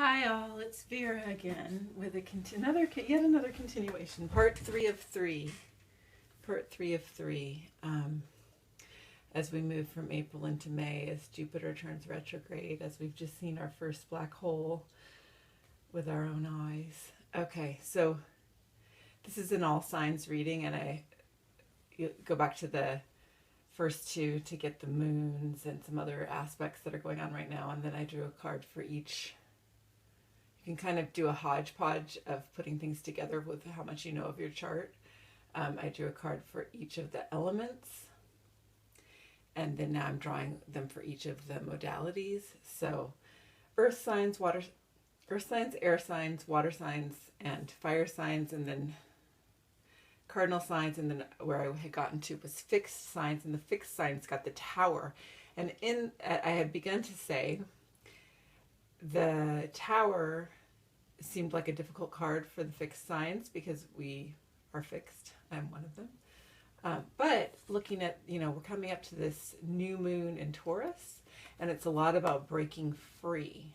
Hi all, it's Vera again with yet another continuation, part 3 of 3. Part 3 of 3. As we move from April into May, as Jupiter turns retrograde, as we've just seen our first black hole with our own eyes. Okay, so this is an all signs reading, and you go back to the first two to get the moons and some other aspects that are going on right now, and then I drew a card for each. You can kind of do a hodgepodge of putting things together with how much you know of your chart. I drew a card for each of the elements, and then now I'm drawing them for each of the modalities. So earth signs, air signs, water signs, and fire signs, and then cardinal signs, and then where I had gotten to was fixed signs, and the fixed signs got the tower. And I had begun to say the tower seemed like a difficult card for the fixed signs because we are fixed. I'm one of them. But looking at, we're coming up to this new moon in Taurus, and it's a lot about breaking free.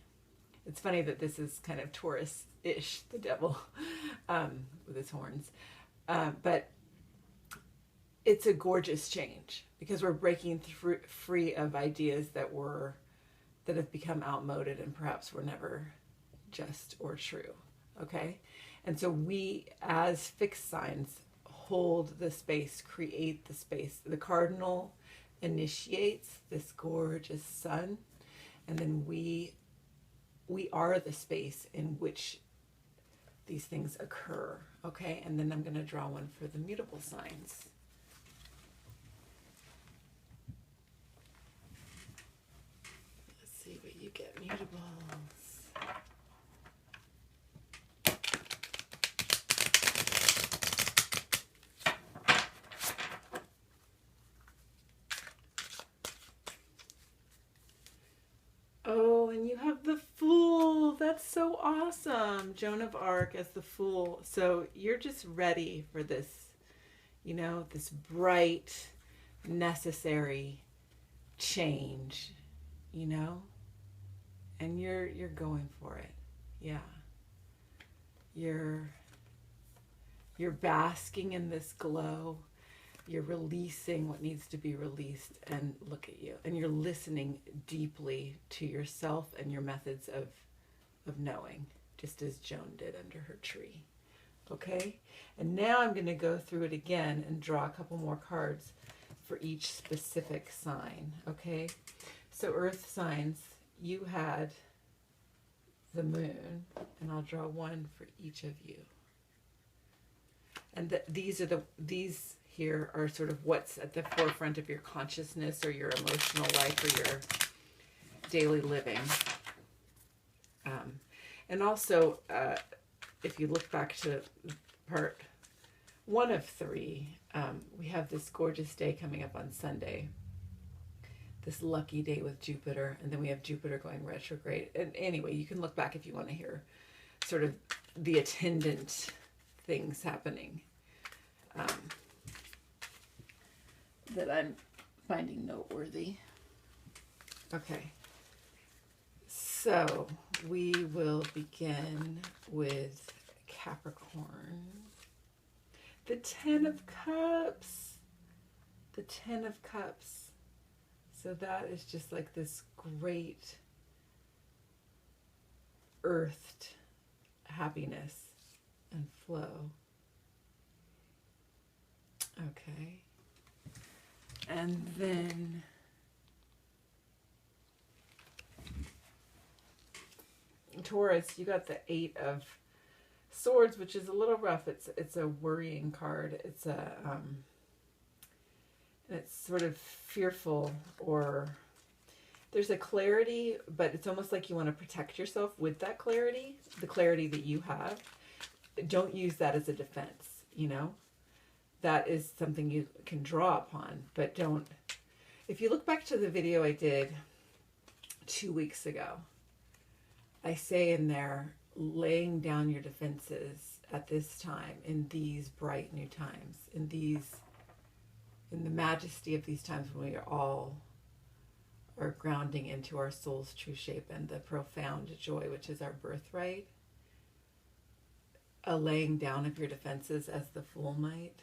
It's funny that this is kind of Taurus-ish, the devil, with his horns. But it's a gorgeous change because we're breaking free of ideas that have become outmoded and perhaps were never just or true. Okay? And so we, as fixed signs, hold the space, create the space. The cardinal initiates this gorgeous sun, and then we are the space in which these things occur. Okay? And then I'm going to draw one for the mutable signs. See what you get, mutables. Oh, and you have the Fool. That's so awesome. Joan of Arc as the Fool. So you're just ready for this, this bright, necessary change, and you're going for it. Yeah. You're basking in this glow. You're releasing what needs to be released, and look at you. And you're listening deeply to yourself and your methods of knowing, just as Joan did under her tree. Okay? And now I'm going to go through it again and draw a couple more cards for each specific sign. Okay? So earth signs, you had the moon, and I'll draw one for each of you. And these here are sort of what's at the forefront of your consciousness or your emotional life or your daily living. And also, if you look back to part 1 of 3, we have this gorgeous day coming up on Sunday. This lucky day with Jupiter, and then we have Jupiter going retrograde. And anyway, you can look back if you want to hear sort of the attendant things happening that I'm finding noteworthy. Okay, so we will begin with Capricorn. The 10 of Cups. The 10 of Cups. So that is just like this great earthed happiness and flow. Okay. And then Taurus, you got the 8 of Swords, which is a little rough. It's a worrying card. It's sort of fearful, or there's a clarity, but it's almost like you want to protect yourself with that clarity, the clarity that you have. Don't use that as a defense, That is something you can draw upon, but don't. If you look back to the video I did 2 weeks ago, I say in there, laying down your defenses at this time, in these bright new times, in the majesty of these times when we are all or grounding into our soul's true shape and the profound joy, which is our birthright. A laying down of your defenses, as the Fool might,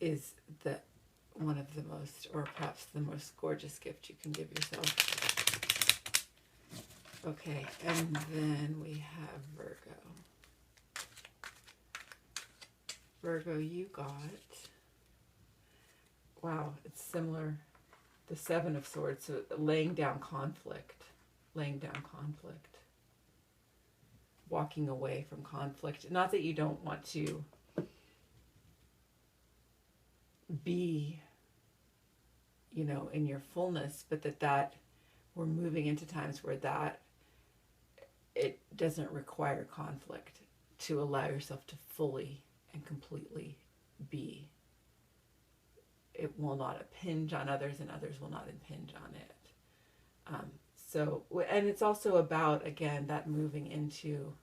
is the one of the most, or perhaps the most gorgeous gift you can give yourself. Okay, and then we have Virgo. Virgo, you got, wow, it's similar, the Seven of Swords, so laying down conflict, walking away from conflict. Not that you don't want to be, you know, in your fullness, but that we're moving into times where that it doesn't require conflict to allow yourself to fully and completely be. It will not impinge on others, and others will not impinge on it. And it's also about, again, that moving into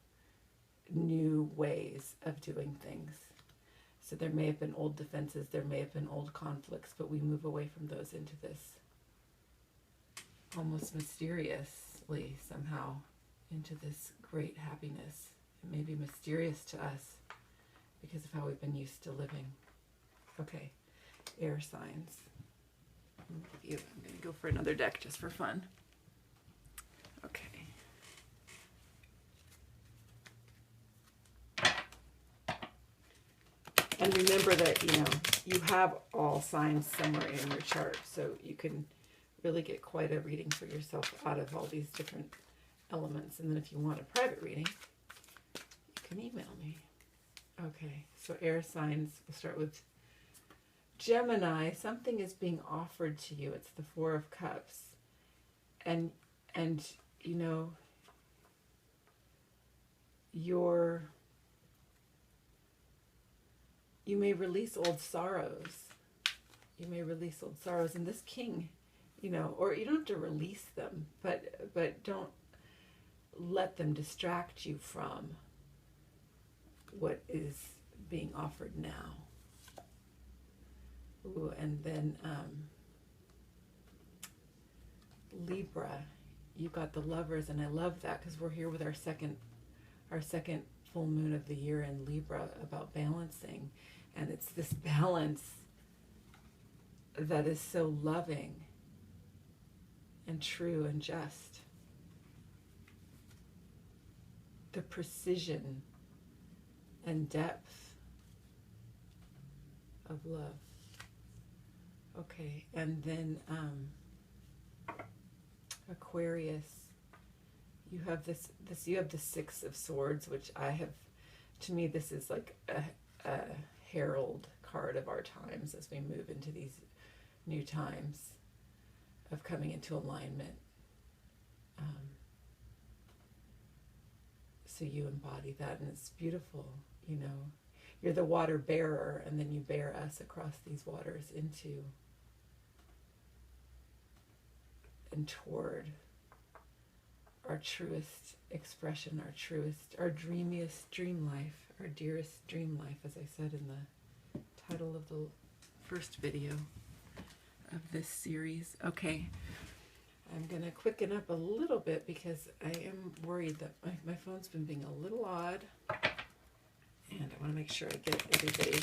new ways of doing things. So there may have been old defenses, there may have been old conflicts, but we move away from those into this almost mysteriously somehow into this great happiness. It may be mysterious to us because of how we've been used to living. Okay, air signs. I'm going to go for another deck just for fun. Okay. And remember that, you know, you have all signs somewhere in your chart, so you can really get quite a reading for yourself out of all these different elements. And then if you want a private reading, you can email me. Okay, so air signs, we'll start with Gemini. Something is being offered to you. It's the Four of Cups. And you know, you may release old sorrows. You may release old sorrows. And this king, you know, or you don't have to release them, but don't let them distract you from what is being offered now. Ooh, and then Libra, you got the Lovers, and I love that because we're here with our second full moon of the year in Libra, about balancing. And it's this balance that is so loving and true and just. The precision and depth of love. Okay, and then Aquarius, you have you have the Six of Swords, which I have, to me, this is like a herald card of our times as we move into these new times of coming into alignment. So you embody that, and it's beautiful, you know. You're the water bearer, and then you bear us across these waters into and toward our truest expression, our dreamiest dream life, our dearest dream life, as I said in the title of the first video of this series. Okay, I'm going to quicken up a little bit because I am worried that my phone's been being a little odd, and I want to make sure I get everybody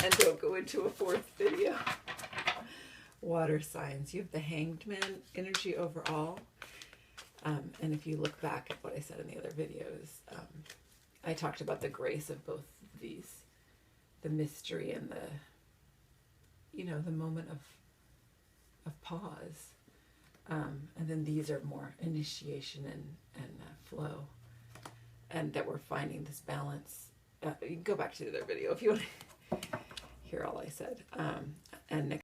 and don't go into a fourth video. Water signs, you have the Hanged Man energy overall. And if you look back at what I said in the other videos, I talked about the grace of both of these, the mystery and the, you know, the moment of pause. And then these are more initiation and flow, and that we're finding this balance. You can go back to the other video if you want to hear all I said. And next